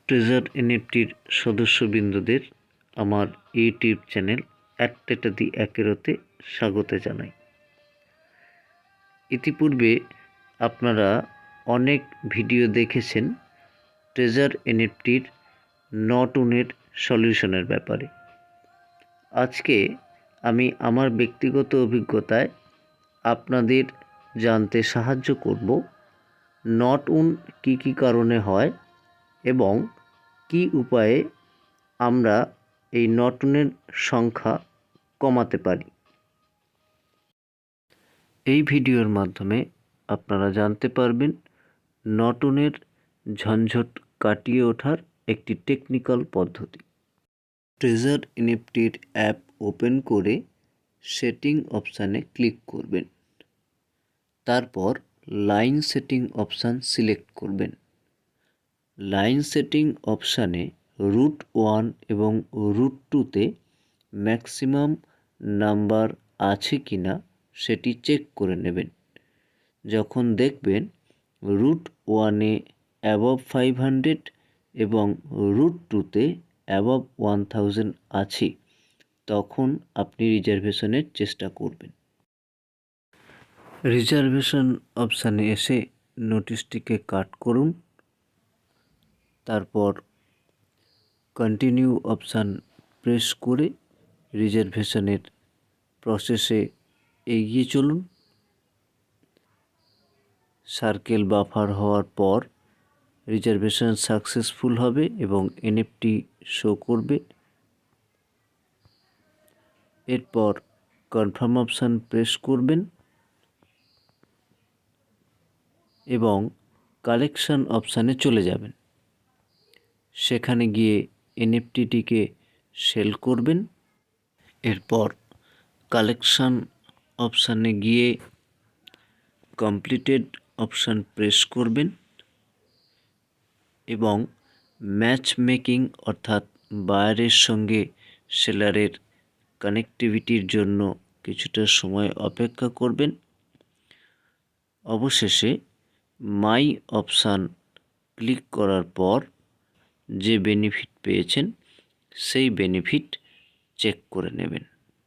Treasure এনএফটির সদস্যবৃন্দদের আমার YouTube channel একটা দি একেরোতে স্বাগত জানাই। ইতিপূর্বে আপনারা অনেক ভিডিও দেখেছেন ট্রেজার এনএফটির নট উনের সলিউশনের ব্যাপারে। আজকে আমি আমার ব্যক্তিগত অভিজ্ঞতায় আপনাদের জানতে সাহায্য করব নট উন কী কী কারণে হয় এবং কি উপায়ে আমরা এই নট উনের সংখ্যা কমাতে পারি। এই ভিডিওর মাধ্যমে আপনারা জানতে পারবেন নট উনের ঝঞ্ঝট কাটিয়ে ওঠার একটি টেকনিক্যাল পদ্ধতি। ট্রেজার এনএফটির অ্যাপ ওপেন করে সেটিং অপশানে ক্লিক করবেন। তারপর লাইন সেটিং অপশান সিলেক্ট করবেন। লাইন সেটিং অপশানে রুট 1 এবং রুট 2তে ম্যাক্সিমাম নাম্বার আছে কি না সেটি চেক করে নেবেন। যখন দেখবেন রুট 1-এ অ্যাবভ 500 এবং রুট 2তে অ্যাবভ 1000 আছে, তখন আপনি রিজার্ভেশনের চেষ্টা করবেন। রিজার্ভেশন অপশানে এসে নোটিশটিকে কাট করুন। তারপর কন্টিনিউ অপশান প্রেস করে রিজার্ভেশনের প্রসেসে এগিয়ে চলুন। সার্কেল বাফার হওয়ার পর রিজার্ভেশন সাকসেসফুল হবে এবং এনএফটি শো করবে। এরপর কনফার্ম অপশান প্রেস করবেন এবং কালেকশন অপশানে চলে যাবেন। সেখানে গিয়ে এনএফটিটিকে সেল করবেন। এরপর কালেকশন অপশানে গিয়ে কমপ্লিটেড অপশান প্রেস করবেন এবং ম্যাচ মেকিং অর্থাৎ বায়ারের সঙ্গে সেলারের কানেক্টিভিটির জন্য কিছুটা সময় অপেক্ষা করবেন। অবশেষে মাই অপশান ক্লিক করার পর যে বেনিফিট পেয়েছেন সেই বেনিফিট চেক করে নেবেন।